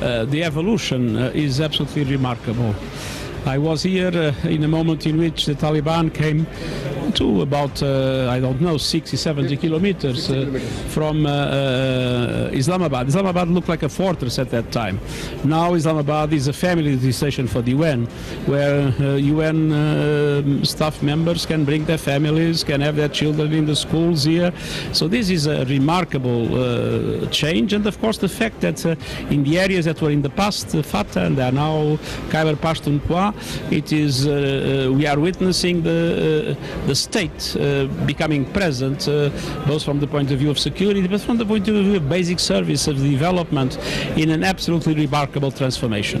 The evolution is absolutely remarkable. I was here in a moment in which the Taliban came to about, I don't know, 60-70 kilometers from Islamabad. Islamabad looked like a fortress at that time. Now Islamabad is a family station for the UN, where UN staff members can bring their families, can have their children in the schools here. So this is a remarkable change. And of course the fact that in the areas that were in the past Fatah and they are now Khyber Pakhtunkhwa, it is we are witnessing the state becoming present, both from the point of view of security, but from the point of view of basic service of development, in an absolutely remarkable transformation.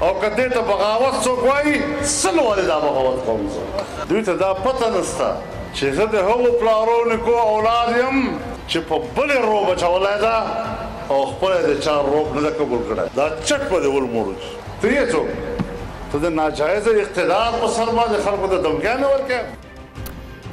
او کته ته بغاوت څوک وایي سلو ولې دا بغاوت کوم دوی ته دا پته نسته چې زه د هغو پلارونو کو اولاد یم چې په بلې روب اچولی ده او خپل د چا روب نه ده قبول کړی دا چټ په دې ولموړو ته یې څوک ته د ناجایزه اقتدار په سر باندې خلکو ته دمکیانې ورکوې।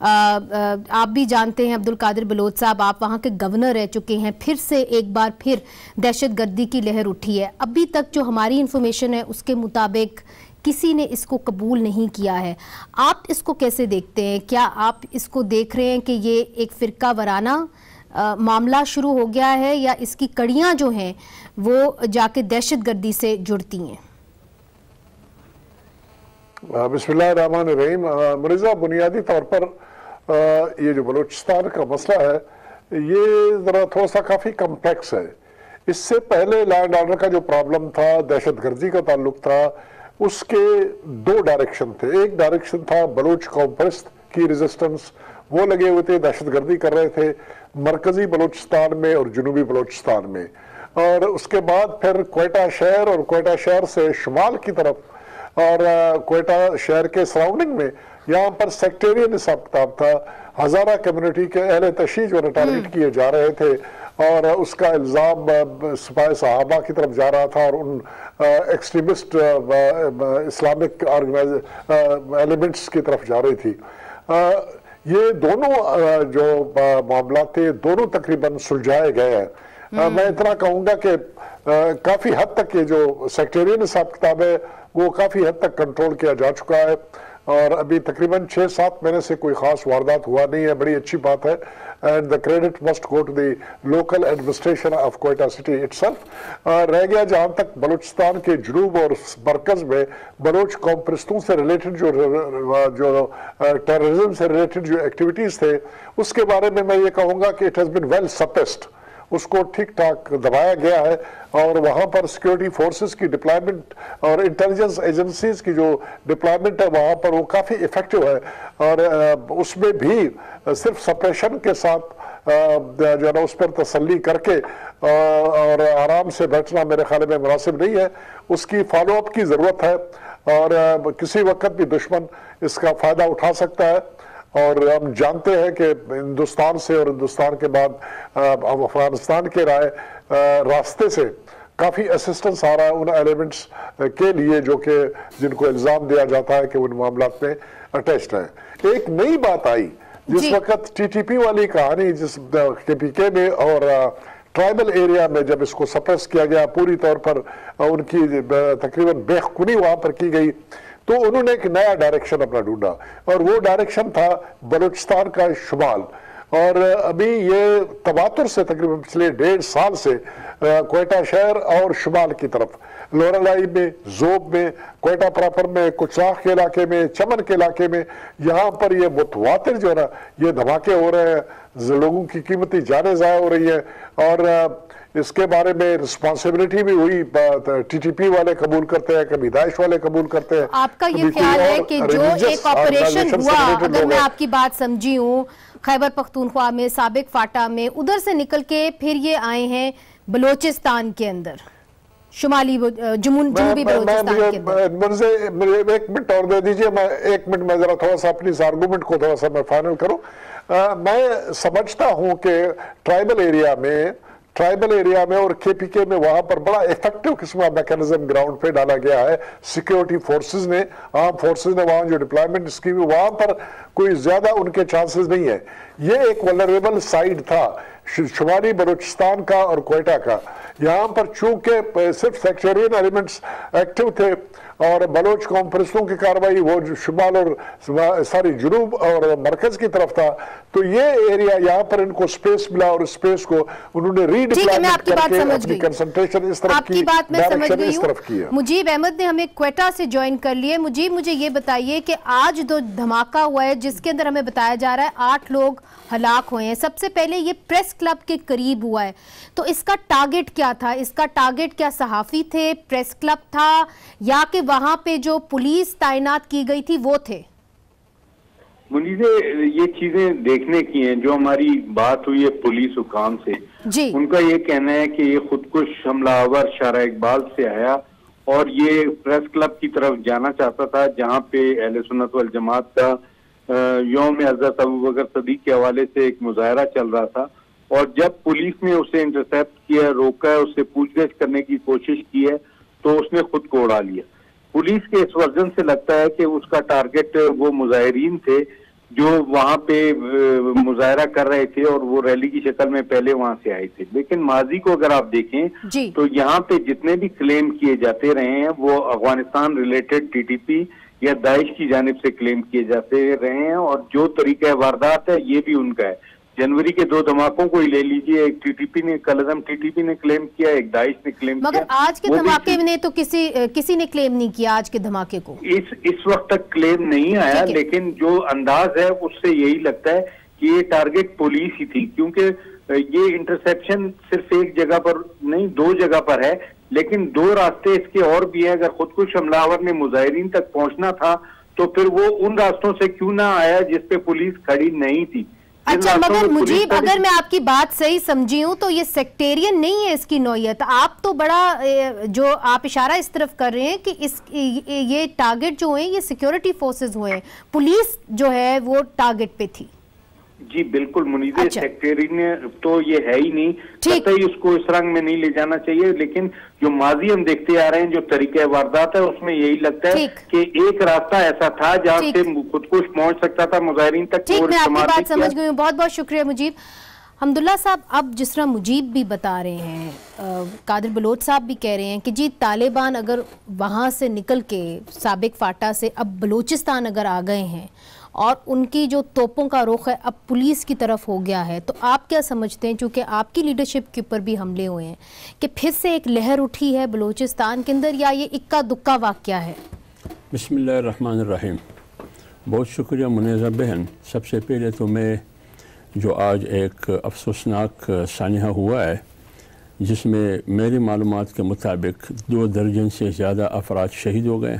آپ بھی جانتے ہیں عبد القادر بلوچ صاحب، آپ وہاں کے گورنر رہ چکے ہیں، پھر سے ایک بار پھر دہشت گردی کی لہر اٹھی ہے. ابھی تک جو ہماری انفارمیشن ہے اس کے مطابق کسی نے اس کو قبول نہیں کیا ہے. آپ اس کو کیسے دیکھتے ہیں؟ کیا آپ اس کو دیکھ رہے ہیں کہ یہ ایک فرقہ وارانہ معاملہ شروع ہو گیا ہے، یا اس کی کڑیاں جو ہیں وہ جا کے دہشت گردی سے جڑتی ہیں؟ بسم اللہ الرحمن الرحیم. مرزا، بنیادی طور پر یہ جو بلوچستان کا مسئلہ ہے یہ ذرا تھوڑا سا کافی کمپلیکس ہے. اس سے پہلے لینڈ آرڈر کا جو پرابلم تھا، دہشت گردی کا تعلق تھا، اس کے دو ڈائریکشن تھے. ایک ڈائریکشن تھا بلوچ قوم پرست کی ریزسٹنس، وہ لگے ہوئے تھے، دہشت گردی کر رہے تھے مرکزی بلوچستان میں اور جنوبی بلوچستان میں. اور اس کے بعد پھر کوئٹہ شہر اور کوئٹہ شہر سے شمال کی طرف اور کوئٹہ شہر کے سراؤنڈنگ میں یہاں پر سیکٹیرین حساب کتاب تھا. ہزارہ کمیونٹی کے اہل تشیع جو ٹارگٹ کیے جا رہے تھے، اور اس کا الزام سپاہ صحابہ کی طرف جا رہا تھا اور ان ایکسٹریمسٹ اسلامک ایلیمنٹس کی طرف جا رہی تھی. یہ دونوں جو معاملات تھے دونوں تقریباً سلجھائے گئے ہیں. میں اتنا کہوں گا کہ کافی حد تک یہ جو سیکٹیرین حساب کتاب ہے وہ کافی حد تک کنٹرول کیا جا چکا ہے، اور ابھی تقریباً 6-7 مہینے سے کوئی خاص واردات ہوا نہیں ہے. بڑی اچھی بات ہے. And the credit must go to the local administration of Quetta city itself. رہ گیا جہاں تک بلوچستان کے جنوب اور مرکز میں بلوچ قوم پرستوں سے ریلیٹڈ جو ٹیررزم سے ریلیٹڈ جو ایکٹیویٹیز تھے، اس کے بارے میں یہ کہوں گا کہ it has been well suppressed. اس کو ٹھیک ٹھاک دبایا گیا ہے، اور وہاں پر سیکیورٹی فورسز کی ڈپلائمنٹ اور انٹیلیجنس ایجنسیز کی جو ڈپلائمنٹ ہے وہاں پر وہ کافی ایفیکٹو ہے. اور اس میں بھی صرف سپریشن کے ساتھ جو ہے نا اس پر تسلی کر کے اور آرام سے بیٹھنا میرے خیال میں مناسب نہیں ہے. اس کی فالو اپ کی ضرورت ہے، اور کسی وقت بھی دشمن اس کا فائدہ اٹھا سکتا ہے. اور ہم جانتے ہیں کہ ہندوستان سے اور ہندوستان کے بعد افغانستان کے راستے سے کافی اسسٹنس آ رہا ہے ان ایلیمنٹس کے لیے جو کہ جن کو الزام دیا جاتا ہے کہ ان معاملات میں اٹیچڈ ہیں. ایک نئی بات آئی جس وقت ٹی ٹی پی والی کہانی، جس کے پی کے میں اور ٹرائبل ایریا میں جب اس کو سپریس کیا گیا، پوری طور پر ان کی تقریباً بے خونی وہاں پر کی گئی، تو انہوں نے ایک نیا ڈائریکشن اپنا ڈھونڈا، اور وہ ڈائریکشن تھا بلوچستان کا شمال. اور ابھی یہ تواتر سے تقریباً پچھلے 1.5 سال سے کوئٹہ شہر اور شمال کی طرف لورالائی میں، زوب میں، کوئٹہ پراپر میں، کچلاخ کے علاقے میں، چمن کے علاقے میں، یہاں پر یہ متواتر جو ہے نا یہ دھماکے ہو رہے ہیں، لوگوں کی قیمتی جانیں ضائع ہو رہی ہیں. اور اس کے بارے میں رسپانسبلٹی بھی ہوئی، ٹی ٹی پی والے قبول کرتے ہیں، کبھی داعش والے قبول کرتے ہیں. آپ کا یہ خیال ہے کہ جو ایک آپریشن ہوا، اگر میں آپ کی بات سمجھی ہوں، خیبر پختونخوا میں، سابق فاٹا میں، ادھر سے نکل کے پھر یہ آئے ہیں بلوچستان کے اندر، شمالی جنوبی بلوچستان کے اندر. ایک منٹ اور دے دیجئے، میں 1 منٹ میں ذرا تھوڑا سا اپنی اس آرگومنٹ کو تھوڑا سا میں فائنل کروں. میں سمجھتا ہوں کہ ٹرائبل ایریا میں اور کے پی کے میں وہاں پر بڑا ایفیکٹو قسم کا میکانزم گراؤنڈ پہ ڈالا گیا ہے. سیکیورٹی فورسز نے، عام فورسز نے وہاں جو ڈپلائمنٹ اس کی بھی وہاں پر کوئی زیادہ ان کے چانسز نہیں ہے. یہ ایک ولنریبل سائیڈ تھا شمالی بلوچستان کا اور کوئٹہ کا. یہاں پر چونکہ صرف سیکٹرین ایلیمنٹس ایکٹیو تھے اور بلوچ قوم پرستوں کی کاروائی وہ شمال اور ساری جنوب اور مرکز کی طرف تھا، تو یہ ایریا یہاں پر ان کو سپیس ملا، اور سپیس کو انہوں نے ری ڈپلائمنٹ کر کے اپنی کنسنٹریشن اس طرف کی، ڈائریکشن اس طرف کی. مجیب احمد نے ہمیں کوئٹہ سے جوائن کر لیے. مجیب، مجھے یہ بتائیے کہ آج جو دھماکہ ہوا ہے جس کے اندر ہمیں بتایا جا رہا ہے 8 لوگ ہلاک ہوئے ہیں، سب سے پہلے یہ پریس کلب کے قریب ہوا ہے، تو اس کا ٹارگٹ کیا تھا؟ اس کا ٹارگٹ کیا صحافی تھے، پریس کلب تھا، یا کہ وہاں پہ جو پولیس تعینات کی گئی تھی وہ تھے؟ منیزے، یہ چیزیں دیکھنے کی ہیں. جو ہماری بات ہوئی ہے پولیس حکام سے، ان کا یہ کہنا ہے کہ یہ خودکش حملہ آور شارع اقبال سے آیا اور یہ پریس کلب کی طرف جانا چاہتا تھا، جہاں پہ اہل سنت والجماعت کا یوم حضرت ابوبکر صدیق کے حوالے سے ایک مظاہرہ چل رہا تھا. اور جب پولیس نے اسے انٹرسیپٹ کیا، روکا ہے، اس سے پوچھ گچھ کرنے کی کوشش کی ہے، تو اس نے خود کو اڑا لیا. پولیس کے اس ورژن سے لگتا ہے کہ اس کا ٹارگٹ وہ مظاہرین تھے جو وہاں پہ مظاہرہ کر رہے تھے اور وہ ریلی کی شکل میں پہلے وہاں سے آئے تھے. لیکن ماضی کو اگر آپ دیکھیں تو یہاں پہ جتنے بھی کلیم کیے جاتے رہے ہیں وہ Afghanistan related T T P یا داعش کی جانب سے کلیم کیے جاتے رہے ہیں, اور جو طریقہ واردات ہے یہ بھی ان کا ہے. جنوری کے 2 دھماکوں کو ہی لے لیجئے, ایک ٹی ٹی پی نے, کلعظم ٹی ٹی پی نے کلیم کیا, ایک داعش نے کلیم کیا. مگر آج کے دھماکے نے تو کسی نے کلیم نہیں کیا آج کے دھماکے کو. اس وقت تک کلیم نہیں آیا, لیکن جو انداز ہے اس سے یہی لگتا ہے کہ یہ ٹارگٹ پولیس ہی تھی, کیونکہ یہ انٹرسیپشن صرف ایک جگہ پر نہیں 2 جگہ پر ہے, لیکن 2 راستے اس کے اور بھی ہیں. اگر خودکش حملہ آور نے مظاہرین تک پہنچنا تھا تو پھر وہ ان راستوں سے کیوں نہ آیا جس پہ پولیس کھڑی نہیں تھی. اچھا, مگر مجیب اگر میں آپ کی بات صحیح سمجھی ہوں تو یہ سیکٹیرین نہیں ہے اس کی نوعیت. آپ تو بڑا جو آپ اشارہ اس طرف کر رہے ہیں کہ یہ ٹارگٹ جو ہیں یہ سیکیورٹی فورسز ہوئے ہیں, پولیس جو ہے وہ ٹارگٹ پہ تھی. جی بالکل منیزہ, سیکٹیرین تو یہ ہے ہی نہیں, قطعی اس کو اس رنگ میں نہیں لے جانا چاہیے. لیکن جو ماضی ہم دیکھتے آ رہے ہیں, جو طریقہ واردات ہے, اس میں یہی لگتا ہے کہ ایک راستہ ایسا تھا جہاں سے خودکش پہنچ سکتا تھا مظاہرین تک. ٹھیک, میں آپ کی بات سمجھ گئی ہوں, بہت بہت شکریہ مجیب. حمداللہ صاحب, اب جس طرح مجیب بھی بتا رہے ہیں, قادر بلوچ صاحب بھی کہہ رہے ہیں کہ جی طالبان اگر وہاں سے نکل کے سابق فاٹا سے اب بلوچستان اگر آ گئے ہیں اور ان کی جو توپوں کا رخ ہے اب پولیس کی طرف ہو گیا ہے, تو آپ کیا سمجھتے ہیں, چونکہ آپ کی لیڈرشپ کے اوپر بھی حملے ہوئے ہیں, کہ پھر سے ایک لہر اٹھی ہے بلوچستان کے اندر, یا یہ اکا دکا واقعہ ہے؟ بسم اللہ الرحمن الرحیم. بہت شکریہ منیزہ بہن. سب سے پہلے تو میں جو آج ایک افسوسناک سانحہ ہوا ہے جس میں میری معلومات کے مطابق 2 درجن سے زیادہ افراد شہید ہو گئے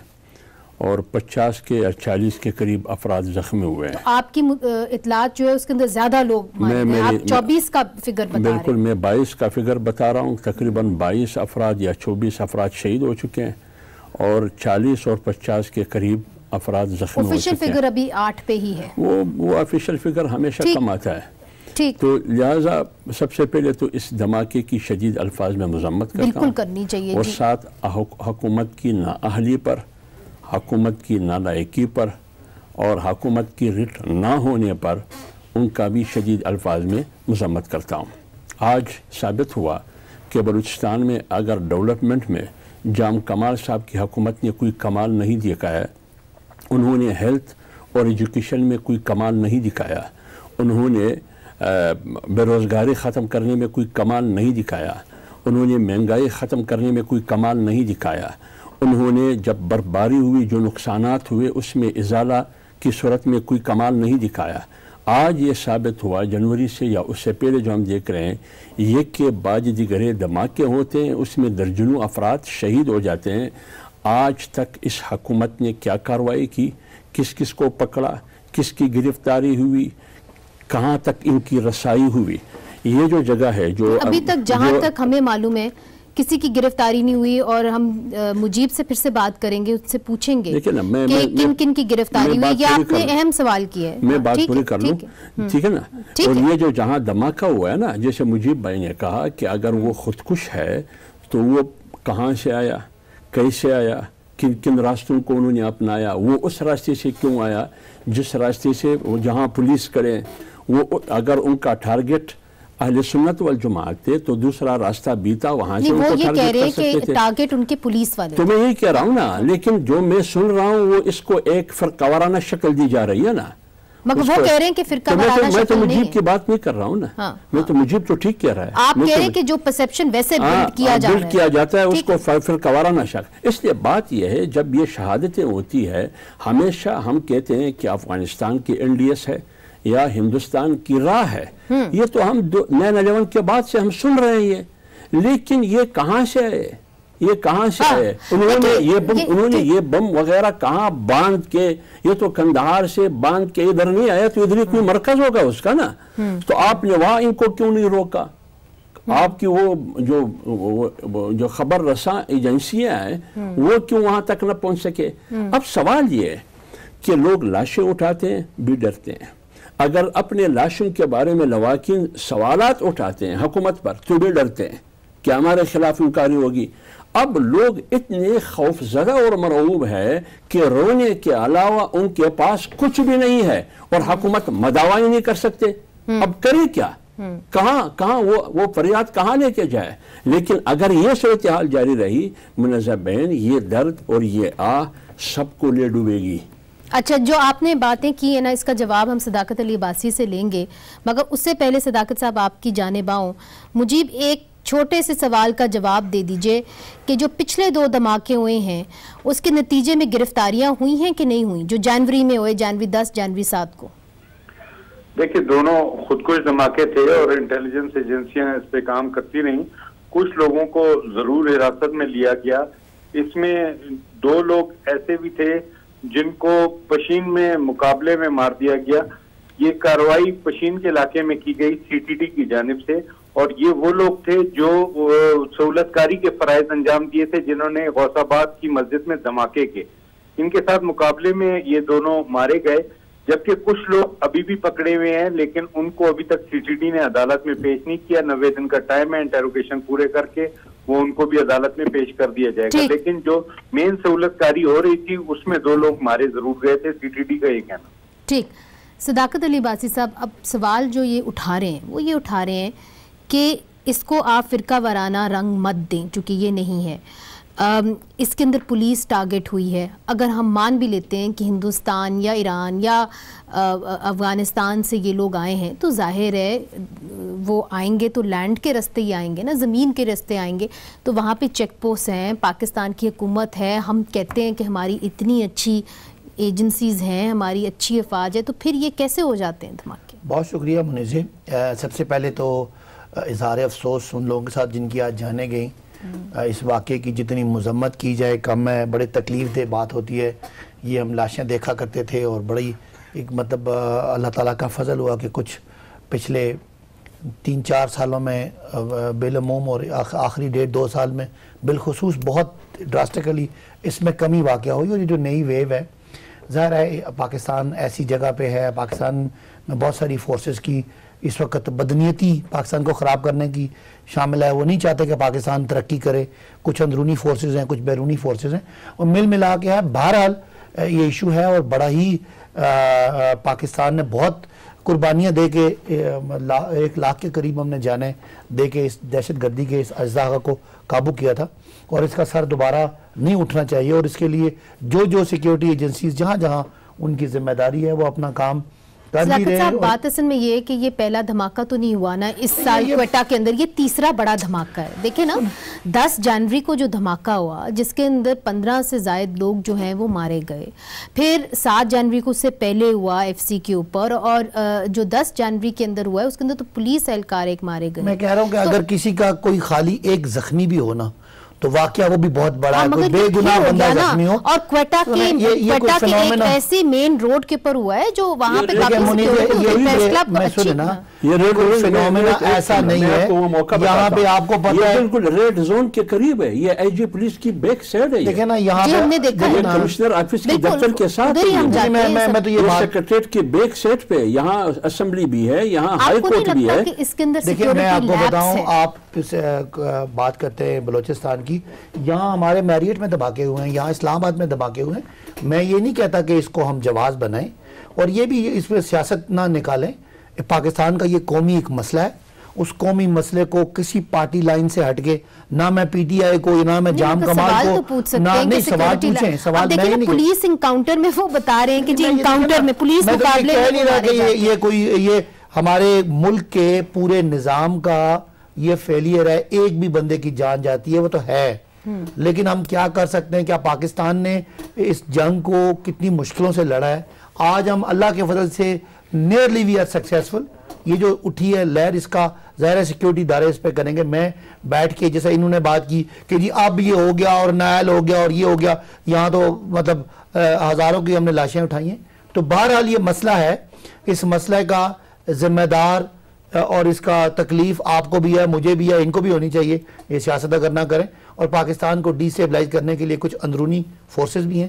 اور 50 کے یا 40 کے قریب افراد زخمی ہوئے ہیں. تو آپ کی اطلاعات جو ہے اس کے اندر زیادہ لوگ مارے ہیں, آپ 24 کا فگر بتا رہے ہیں. بالکل, میں 22 کا فگر بتا رہا ہوں. تقریباً 22 افراد یا 24 افراد شہید ہو چکے ہیں اور 40 اور 50 کے قریب افراد زخمی ہو چکے ہیں. آفیشل فگر ابھی 8 پہ ہی ہے. وہ آفیشل فگر ہمیشہ کم آتا ہے. تو لہٰذا سب سے پہلے تو اس دھماکے کی شدید الفاظ میں مذمت کرتا ہوں. بالکل کرنی چاہیے. اور ساتھ حکومت کی نااہلی پر, حکومت کی نالائقی پر اور حکومت کی رٹ نہ ہونے پر ان کا بھی شدید الفاظ میں مذمت کرتا ہوں. آج ثابت ہوا کہ بلوچستان میں اگر ڈیولپمنٹ میں جام کمال صاحب کی حکومت نے کوئی کمال نہیں دکھایا, انہوں نے ہیلتھ اور ایجوکیشن میں کوئی کمال نہیں دکھایا, انہوں نے بے روزگاری ختم کرنے میں کوئی کمال نہیں دکھایا, انہوں نے مہنگائی ختم کرنے میں کوئی کمال نہیں دکھایا, انہوں نے جب برفباری ہوئی جو نقصانات ہوئے اس میں ازالہ کی صورت میں کوئی کمال نہیں دکھایا. آج یہ ثابت ہوا جنوری سے یا اس سے پہلے جو ہم دیکھ رہے ہیں, یہ کہ بعض دیگر دھماکے ہوتے ہیں, اس میں درجنوں افراد شہید ہو جاتے ہیں. آج تک اس حکومت نے کیا کارروائی کی, کس کس کو پکڑا, کس کی گرفتاری ہوئی, کہاں تک ان کی رسائی ہوئی, یہ جو جگہ ہے جو ابھی تک جہاں تک ہمیں معلوم ہے کسی کی گرفتاری نہیں ہوئی, اور ہم مجیب سے پھر سے بات کریں گے, اس سے پوچھیں گے کہ کن کن کی گرفتاری ہوئی. یہ آپ نے اہم سوال کیا ہے, میں بات پوری کر لوں, ٹھیک ہے نا. اور یہ جو جہاں دھماکہ ہوا ہے نا, جیسے مجیب بھائی نے کہا کہ اگر وہ خودکش ہے تو وہ کہاں سے آیا, کیسے آیا, کن کن راستوں کو انہوں نے اپنایا, وہ اس راستے سے کیوں آیا جس راستے سے جہاں پولیس کرے, وہ اگر ان کا ٹارگٹ اہل سنت والجماعت تھے تو دوسرا راستہ بیتا وہاں سے ان کو ٹارگٹ کر سکتے تھے. ٹارگٹ ان کے پولیس والے, تو میں یہی کہہ رہا ہوں نا, لیکن جو میں سن رہا ہوں وہ اس کو ایک فرقہ وارانہ شکل دی جا رہی ہے نا. مگر وہ کہہ رہے ہیں کہ فرقہ وارانہ شکل نہیں ہے. میں تو مجیب کی بات نہیں کر رہا ہوں نا, میں تو مجیب تو ٹھیک کہہ رہا ہے. آپ کہہ رہے ہیں کہ جو پرسیپشن ویسے بلڈ کیا جاتا ہے اس کو فرقہ وارانہ شکل. اس لیے بات یہ ہے جب یہ شہادتیں ہوتی ہے, ہمیشہ ہم کہتے ہیں کہ افغانستان کی NDS ہے یا ہندوستان کی راہ ہے, یہ تو ہم 9/11 کے بعد سے ہم سن رہے ہیں, لیکن یہ کہاں سے آئے, یہ کہاں سے آئے, انہوں نے یہ بم وغیرہ کہاں باندھ کے, یہ تو کندہار سے باندھ کے ادھر نہیں آیا, تو ادھر ہی کوئی مرکز ہوگا اس کا نا, تو آپ نے وہاں ان کو کیوں نہیں روکا؟ آپ کی وہ جو خبر رساں ایجنسیاں ہیں وہ کیوں وہاں تک نہ پہنچ سکے؟ اب سوال یہ ہے کہ لوگ لاشیں اٹھاتے ہیں بھی ڈرتے ہیں, اگر اپنے لاشوں کے بارے میں لواحقین سوالات اٹھاتے ہیں حکومت پر تو بھی ڈرتے ہیں کہ ہمارے خلاف انکاری ہوگی. اب لوگ اتنے خوف زدہ اور مرعوب ہے کہ رونے کے علاوہ ان کے پاس کچھ بھی نہیں ہے، اور حکومت مداوع نہیں کر سکتے. اب کرے کیا؟ کہاں وہ فریاد کہاں لے کے جائے؟ لیکن اگر یہ صورتحال جاری رہی منظر بین، یہ درد اور یہ آہ سب کو لے ڈوبے گی. اچھا، جو آپ نے باتیں کی ہے نا، اس کا جواب ہم صداقت علی عباسی سے لیں گے، مگر اس سے پہلے صداقت صاحب آپ کی جانب آؤں. مجیب، ایک چھوٹے سے سوال کا جواب دے دیجئے کہ جو پچھلے 2 دھماکے ہوئے ہیں اس کے نتیجے میں گرفتاریاں ہوئی ہیں کہ نہیں ہوئی، جو جنوری میں ہوئے، جنوری 10 جنوری 7 کو؟ دیکھیں، دونوں خودکش دھماکے تھے اور انٹیلیجنس ایجنسیاں اس پہ کام کرتی رہیں. کچھ لوگوں کو ضرور حراست میں لیا گیا. اس میں 2 لوگ ایسے بھی تھے جن کو پشین میں مقابلے میں مار دیا گیا. یہ کارروائی پشین کے علاقے میں کی گئی CTT کی جانب سے، اور یہ وہ لوگ تھے جو سہولت کاری کے فرائض انجام دیے تھے جنہوں نے غوث آباد کی مسجد میں دھماکے کے. ان کے ساتھ مقابلے میں یہ دونوں مارے گئے، جبکہ کچھ لوگ ابھی بھی پکڑے ہوئے ہیں، لیکن ان کو ابھی تک CTT نے عدالت میں پیش نہیں کیا. 90 دن کا ٹائم ہے، انٹروگیشن پورے کر کے وہ ان کو بھی عدالت میں پیش کر دیا جائے گا. لیکن جو مین سہولت کاری ہو رہی تھی اس میں 2 لوگ مارے ضرور گئے تھے، CTT کا یہ کہنا. ٹھیک. صداقت علی عباسی صاحب، اب سوال جو یہ اٹھا رہے ہیں وہ یہ اٹھا رہے ہیں کہ اس کو آپ فرقہ وارانہ رنگ مت دیں، چونکہ یہ نہیں ہے. اس کے اندر پولیس ٹارگٹ ہوئی ہے. اگر ہم مان بھی لیتے ہیں کہ ہندوستان یا ایران یا افغانستان سے یہ لوگ آئے ہیں، تو ظاہر ہے وہ آئیں گے تو لینڈ کے راستے ہی آئیں گے نا، زمین کے راستے آئیں گے. تو وہاں پہ چیک پوسٹ ہیں، پاکستان کی حکومت ہے، ہم کہتے ہیں کہ ہماری اتنی اچھی ایجنسیز ہیں، ہماری اچھی افواج ہے، تو پھر یہ کیسے ہو جاتے ہیں دھماکے؟ بہت شکریہ منیزہ. سب سے پہلے تو اظہار افسوس ان لوگوں کے ساتھ جن کی آج جانیں گئیں. اس واقعے کی جتنی مذمت کی جائے کم ہے. بڑے تکلیف دہ بات ہوتی ہے. یہ ہم لاشیں دیکھا کرتے تھے اور بڑی ایک مطلب اللہ تعالیٰ کا فضل ہوا کہ کچھ پچھلے 3-4 سالوں میں بالعموم اور آخری 1.5-2 سال میں بالخصوص بہت ڈراسٹیکلی اس میں کمی واقع ہوئی. اور یہ جو نئی ویو ہے، ظاہر ہے پاکستان ایسی جگہ پہ ہے، پاکستان میں بہت ساری فورسز کی اس وقت بدنیتی پاکستان کو خراب کرنے کی شامل ہے. وہ نہیں چاہتے کہ پاکستان ترقی کرے. کچھ اندرونی فورسز ہیں، کچھ بیرونی فورسز ہیں، اور مل ملا کے ہے. بہرحال یہ ایشو ہے اور بڑا ہی پاکستان نے بہت قربانیاں دے کے 1 لاکھ کے قریب ہم نے جانے دے کے اس دہشت گردی کے اس اجزا کو قابو کیا تھا، اور اس کا سر دوبارہ نہیں اٹھنا چاہیے. اور اس کے لیے جو سیکیورٹی ایجنسیز جہاں جہاں ان کی ذمہ داری ہے وہ اپنا کام کر بھی رہے ہیں. بات اصل میں یہ ہے کہ یہ پہلا دھماکہ تو نہیں ہوا نا اس سال کوئٹہ کے اندر، یہ تیسرا بڑا دھماکہ ہے. دیکھیں نا، 10 جنوری کو جو دھماکہ ہوا جس کے اندر 15 سے زائد لوگ جو ہیں وہ مارے گئے، پھر 7 جنوری کو اس سے پہلے ہوا FC کے اوپر، اور جو 10 جنوری کے اندر ہوا ہے اس کے اندر تو پولیس اہلکار ایک مارے گئے. میں کہہ رہا ہوں کہ اگر کسی کا کوئی خالی ایک زخمی بھی ہونا تو واقعہ وہ بھی بہت بڑا ہے. کوئی بے گناہ بندہ زخمی ہو. اور کوئٹہ کے ایک ایسی مین روڈ کے پر ہوا ہے جو وہاں پہ ایسا نہیں ہے. یہاں پہ آپ کو پتہ ہے بالکل ریڈ زون کے قریب ہے. یہ IG پولیس کی بیک سائڈ ہے. دیکھیں نا یہاں پہ کمشنر آفس کے دفتر کے ساتھ میں تو یہ سیکریٹریٹ کے بیک سائڈ پہ یہاں اسمبلی بھی ہے، یہاں ہائی کورٹ بھی ہے. دیکھیں میں آپ کو بتاؤں، آپ بات کرتے ہیں بلوچستان کی، یہاں ہمارے میریٹ میں دھماکے ہوئے ہیں، یہاں اسلام آباد میں دھماکے ہوئے ہیں. میں یہ نہیں کہتا کہ اس کو ہم جواز بنائیں اور یہ بھی اس میں سیاست نہ نکالیں. پاکستان کا یہ قومی ایک مسئلہ ہے. اس قومی مسئلے کو کسی پارٹی لائن سے ہٹ کے نہ میں PTI کو نہ میں جام کمال کو نہیں سوال پوچھیں. سوال میں نہیں، پولیس انکاؤنٹر میں وہ بتا رہے ہیں کہ جی انکاؤنٹر میں پولیس مقابلے میں نہیں رہا کہ یہ کوئی یہ ہمارے ملک کے پورے نظام کا یہ فیلئر ہے. ایک بھی بندے کی جان جاتی ہے وہ تو ہے، لیکن ہم کیا کر سکتے ہیں؟ کیا پاکستان نے اس جنگ کو کتنی مشکلوں سے لڑا ہے. آج ہم اللہ کے فضل سے نیئرلی وی آر سکسیسفل. یہ جو اٹھی ہے لہر، اس کا ظاہر سیکیورٹی ادارے اس پہ کریں گے. میں بیٹھ کے جیسا انہوں نے بات کی کہ جی اب یہ ہو گیا اور نائل ہو گیا اور یہ ہو گیا، یہاں تو مطلب ہزاروں کی ہم نے لاشیں اٹھائی ہیں. تو بہرحال یہ مسئلہ ہے، اس مسئلہ کا ذمہ دار اور اس کا تکلیف آپ کو بھی ہے، مجھے بھی ہے، ان کو بھی ہونی چاہیے. یہ سیاست اگر نہ کریں، اور پاکستان کو ڈی اسٹیبلائز کرنے کے لیے کچھ اندرونی فورسز بھی ہیں،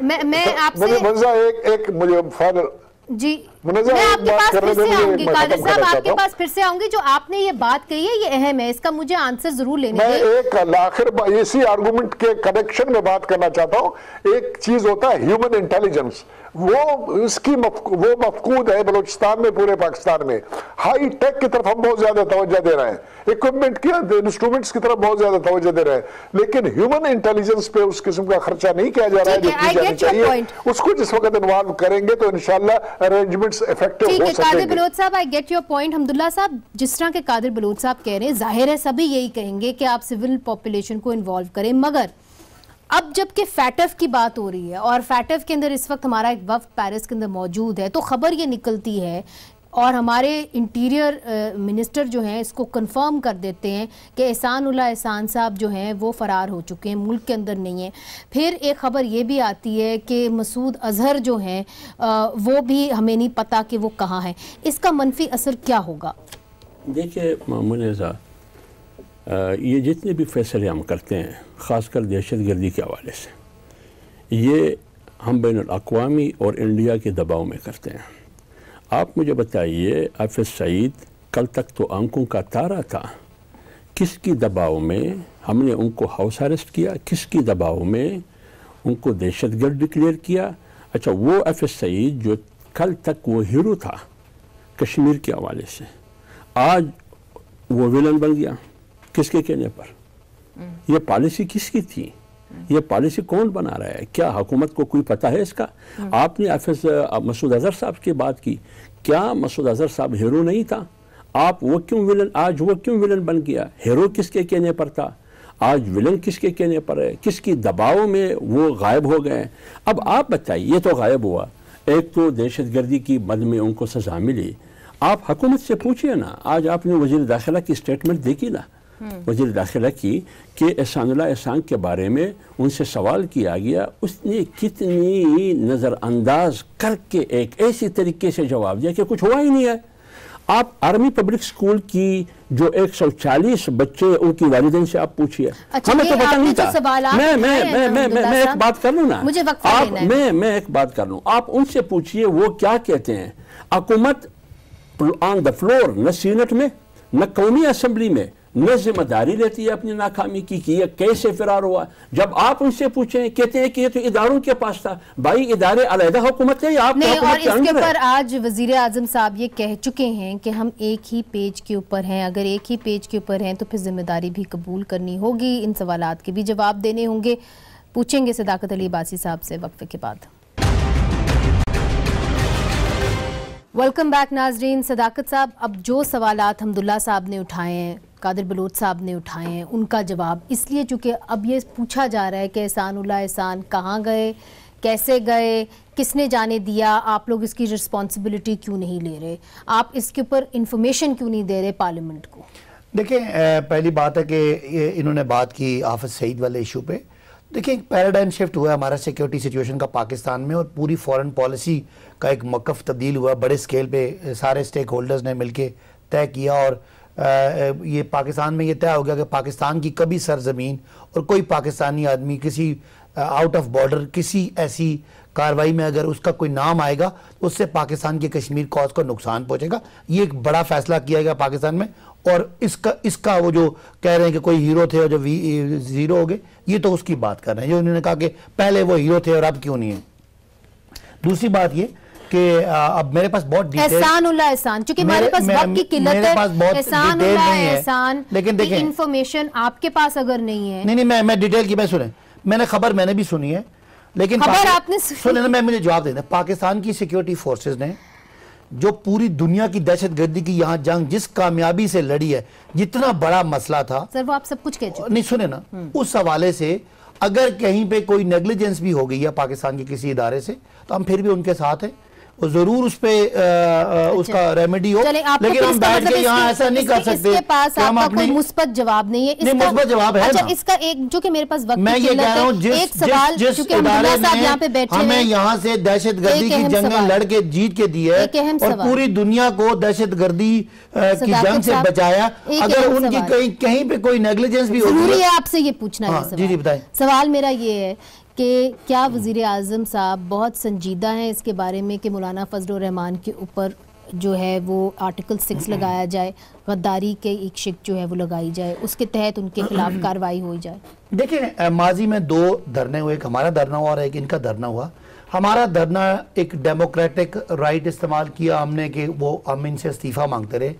میں آپ سے ایک مجھے فائنل جی میں آپ کے پاس پھر سے آؤں گی، قادر صاحب آپ کے پاس پھر سے آؤں گی. جو آپ نے یہ بات کہی ہے یہ اہم ہے، اس کا مجھے آنسر ضرور لینے دیں. میں ایک آخر اسی آرگومنٹ کے کنیکشن میں بات کرنا چاہتا ہوں. ایک چیز ہوتا ہے ہیومن انٹیلیجنس، وہ مفقود ہے بلوچستان میں، پورے پاکستان میں. ہائی ٹیک کی طرف ہم بہت زیادہ توجہ دے رہے ہیں، اکوپمنٹ کی انسٹرومنٹس کی طرف بہت زیادہ توجہ دے رہے ہیں، لیکن ہیومن انٹیلیجنس پہ اس قسم کا خرچہ نہیں کیا جا رہا ہے جو کی جانی چاہیے. اس کو جس وقت انوالو کریں گے تو انشاءاللہ ارینجمنٹس افیکٹو ہو سکیں گے. قادر بلوچ صاحب I get your point. Hamdullah صاحب جس طرح کے قادر بلوچ صاحب کہہ رہے ہیں، ظاہر ہے سبھی یہی کہیں گے کہ آپ سول پاپولیشن کو انوالو کریں، مگر اب جب کہ فیٹف کی بات ہو رہی ہے اور فیٹف کے اندر اس وقت ہمارا ایک وفد پیرس کے اندر موجود ہے، تو خبر یہ نکلتی ہے اور ہمارے انٹیریئر منسٹر جو ہیں اس کو کنفرم کر دیتے ہیں کہ احسان اللہ احسان صاحب جو ہیں وہ فرار ہو چکے ہیں، ملک کے اندر نہیں ہیں. پھر ایک خبر یہ بھی آتی ہے کہ مسعود اظہر جو ہیں وہ بھی ہمیں نہیں پتا کہ وہ کہاں ہیں. اس کا منفی اثر کیا ہوگا؟ دیکھیے منیزہ، یہ جتنے بھی فیصلے ہم کرتے ہیں خاص کر دہشت گردی کے حوالے سے، یہ ہم بین الاقوامی اور انڈیا کے دباؤ میں کرتے ہیں. آپ مجھے بتائیے حافظ سعید کل تک تو آنکھوں کا تارا تھا، کس کی دباؤ میں ہم نے ان کو ہاؤس اریسٹ کیا، کس کی دباؤ میں ان کو دہشت گرد ڈکلیئر کیا؟ اچھا وہ حافظ سعید جو کل تک وہ ہیرو تھا کشمیر کے حوالے سے، آج وہ ویلن بن گیا. کس کے کہنے پر؟ یہ پالیسی کس کی تھی؟ یہ پالیسی کون بنا رہا ہے؟ کیا حکومت کو کوئی پتہ ہے اس کا؟ آپ نے حافظ مسعود اظہر صاحب کی بات کی، کیا مسعود اظہر صاحب ہیرو نہیں تھا؟ آپ وہ کیوں ویلن، آج وہ کیوں ویلن بن گیا؟ ہیرو کس کے کہنے پر تھا، آج ویلن کس کے کہنے پر ہے؟ کس کی دباؤ میں وہ غائب ہو گئے؟ اب آپ بتائیے، یہ تو غائب ہوا، ایک تو دہشت گردی کی مد میں ان کو سزا ملی. آپ حکومت سے پوچھئے نا، آج آپ نے وزیر داخلہ کی سٹیٹمنٹ دیکھی نا، وزیر داخلہ کی کہ احسان اللہ احسان کے بارے میں ان سے سوال کیا گیا، اس نے کتنی نظر انداز کر کے ایک ایسی طریقے سے جواب دیا کہ کچھ ہوا ہی نہیں ہے. آپ آرمی پبلک سکول کی جو 140 بچے ان کی والدین سے آپ پوچھئے، ہمیں تو پتہ نہیں تھا. میں ایک بات کر لوں نا، میں ایک بات کر لوں، آپ ان سے پوچھئے وہ کیا کہتے ہیں. حکومت آن دا فلور، نہ سینٹ میں نہ قومی اسمبلی میں، نہ ذمہ داری لیتی ہے اپنی ناکامی کی کہ یہ کیسے فرار ہوا. جب آپ ان سے پوچھیں کہتے ہیں کہ یہ تو اداروں کے پاس تھا. بھائی ادارے علیحدہ حکومت ہے یا آپ نہیں؟ اور اس کے اوپر آج وزیر اعظم صاحب یہ کہہ چکے ہیں کہ ہم ایک ہی پیج کے اوپر ہیں، اگر ایک ہی پیج کے اوپر ہیں تو پھر ذمہ داری بھی قبول کرنی ہوگی، ان سوالات کے بھی جواب دینے ہوں گے. پوچھیں گے صداقت علی عباسی صاحب سے وقفے کے بعد. ویلکم بیک ناظرین. صداقت صاحب، اب جو سوالات حمداللہ صاحب نے اٹھائے ہیں، قادر بلوچ صاحب نے اٹھائے ہیں، ان کا جواب اس لیے چونکہ اب یہ پوچھا جا رہا ہے کہ احسان اللہ احسان کہاں گئے، کیسے گئے، کس نے جانے دیا، آپ لوگ اس کی رسپانسبلٹی کیوں نہیں لے رہے، آپ اس کے اوپر انفارمیشن کیوں نہیں دے رہے پارلیمنٹ کو؟ دیکھیں پہلی بات ہے کہ انہوں نے بات کی حافظ سعید والے ایشو پہ. دیکھیں ایک پیراڈائم شفٹ ہوا ہے ہمارا سیکیورٹی سچویشن کا پاکستان میں، اور پوری فورن پالیسی کا ایک موقف تبدیل ہوا بڑے سکیل پہ. سارے سٹیک ہولڈرز نے مل کے طے کیا اور یہ پاکستان میں یہ طے ہو گیا کہ پاکستان کی کبھی سرزمین اور کوئی پاکستانی آدمی کسی آؤٹ آف بارڈر کسی ایسی کاروائی میں اگر اس کا کوئی نام آئے گا تو اس سے پاکستان کی کشمیر کاز کو نقصان پہنچے گا. یہ ایک بڑا فیصلہ کیا گیا پاکستان میں، اور اس کا وہ جو کہہ رہے ہیں کہ کوئی ہیرو تھے اور جو زیرو ہو گئے، یہ تو اس کی بات کر رہے ہیں جو انہوں نے کہا کہ پہلے وہ ہیرو تھے اور اب کیوں نہیں ہیں. دوسری بات یہ کہ اب میرے پاس بہت ڈیٹیل احسان اللہ احسان، چونکہ ہمارے پاس وقت کی قلت ہے، احسان اللہ احسان کی انفارمیشن آپ کے پاس اگر نہیں ہے. نہیں میں ڈیٹیل کی، میں سنیں، میں نے خبر میں نے بھی سنی ہے، لیکن خبر آپ نے سنیں نا، میں مجھے جواب دینا. پاکستان کی سیکیورٹی فورسز نے جو پوری دنیا کی دہشت گردی کی یہاں جنگ جس کامیابی سے لڑی ہے، جتنا بڑا مسئلہ تھا سر وہ آپ سب کچھ کہہ چکے. نہیں سنیں نا، اس حوالے سے اگر کہیں پہ کوئی نیگلیجنس بھی ہو گئی ہے پاکستان کے کسی ادارے سے تو ہم پھر بھی ان کے ساتھ ہیں، اور ضرور اس پہ اس کا ریمیڈی ہو، لیکن ہم بیٹھ کے یہاں ایسا نہیں کر سکتے. اس کے پاس آپ کا کوئی مثبت جواب نہیں ہے. نہیں مثبت جواب ہے نا. اس کا ایک جو کہ میرے پاس وقت میں یہ کہہ رہا ہوں جس ادارے نے ہمیں یہاں سے دہشت گردی کی جنگیں لڑ کے جیت کے دی ہے اور پوری دنیا کو دہشت گردی کی جنگ سے بچایا، اگر ان کی کہیں پہ کوئی نیگلیجنس بھی ہوگی. ضروری ہے آپ سے یہ پوچھنا ہے. جی بتائیں. سوال میرا یہ ہے کہ کیا وزیر اعظم صاحب بہت سنجیدہ ہیں اس کے بارے میں کہ مولانا فضل الرحمان کے اوپر جو ہے وہ آرٹیکل 6 لگایا جائے، غداری کے ایک شک جو ہے وہ لگائی جائے، اس کے تحت ان کے خلاف کارروائی ہو جائے؟ دیکھیں ماضی میں 2 دھرنے ہوئے، ایک ہمارا دھرنا ہوا اور ایک ان کا دھرنا ہوا. ہمارا دھرنا ایک ڈیموکریٹک رائٹ استعمال کیا ہم نے کہ وہ ہم ان سے استعفیٰ مانگتے رہے،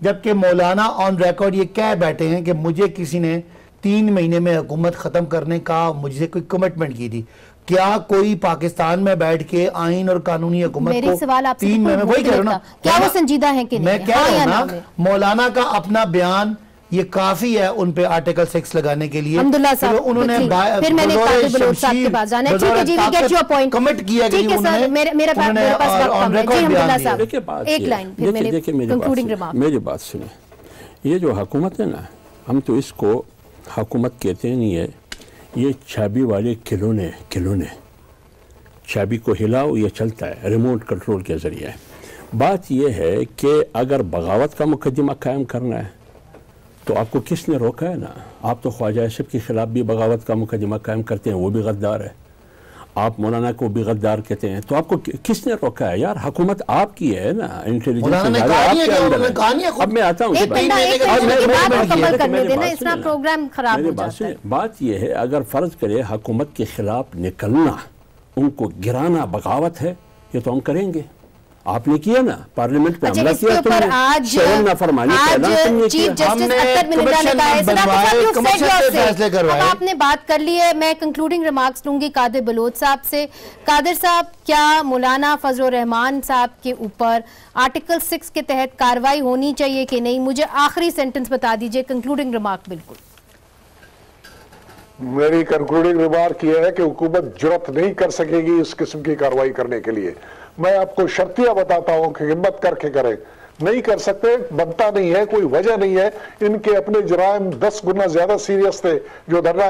جبکہ مولانا آن ریکارڈ یہ کہہ بیٹھے ہیں کہ مجھے کسی نے 3 مہینے میں حکومت ختم کرنے کا مجھ سے کوئی کمٹمنٹ کی تھی. کیا کوئی پاکستان میں بیٹھ کے آئین اور قانونی حکومت کو 3 مہینے میں، وہی کہہ رہا ہوں نا، کیا وہ سنجیدہ ہیں کہ نہیں؟ میں کہہ رہا ہوں نا مولانا کا اپنا بیان یہ کافی ہے ان پہ آرٹیکل 6 لگانے کے لیے. الحمدللہ صاحب انہوں نے پھر میں نے قاضی بلوچ صاحب کے پاس جانا ہے. ٹھیک ہے جی، we get your point. Commit کیا گئی انہوں نے، میرے پاس وقت کم ہے جی. الحمدللہ صاحب ایک لائن پھر میں نے کنکلوڈنگ ریمارک. میری بات سنیں، یہ جو حکومت ہے نا، ہم تو اس کو حکومت کہتے نہیں ہے، یہ چابی والے کھلونے چابی کو ہلاؤ یہ چلتا ہے ریموٹ کنٹرول کے ذریعے. بات یہ ہے کہ اگر بغاوت کا مقدمہ قائم کرنا ہے تو آپ کو کس نے روکا ہے نا؟ آپ تو خواجہ یوسف کے خلاف بھی بغاوت کا مقدمہ قائم کرتے ہیں، وہ بھی غدار ہے. آپ مولانا کو بھی غدار کہتے ہیں، تو آپ کو کس نے روکا ہے یار؟ حکومت آپ کی ہے نا، انٹیلیجنس. اب میں آتا ہوں، بات یہ ہے اگر فرض کرے حکومت کے خلاف نکلنا، ان کو گرانا بغاوت ہے، یہ تو ہم کریں گے. آپ نے کیا نا، پارلیمنٹ پہ حملہ کیا تم نے، شرم نافرمانی کا اعلان تم نے کیا. اب آپ نے بات کر لی ہے، میں کنکلوڈنگ ریمارکس لوں گی قادر بلوچ صاحب سے. قادر صاحب، کیا مولانا فضل الرحمان صاحب کے اوپر آرٹیکل 6 کے تحت کارروائی ہونی چاہیے کہ نہیں؟ مجھے آخری سینٹنس بتا دیجئے، کنکلوڈنگ ریمارک. بالکل میری کنکلوڈنگ ریمارک یہ ہے کہ حکومت جرات نہیں کر سکے گی اس قسم کی کارروائی کرنے کے لیے. میں آپ کو شرطیہ بتاتا ہوں کہ ہمت کر کے کریں، نہیں کر سکتے، بنتا نہیں ہے، کوئی وجہ نہیں ہے. ان کے اپنے جرائم 10 گنا زیادہ سیریس تھے جو دھرنا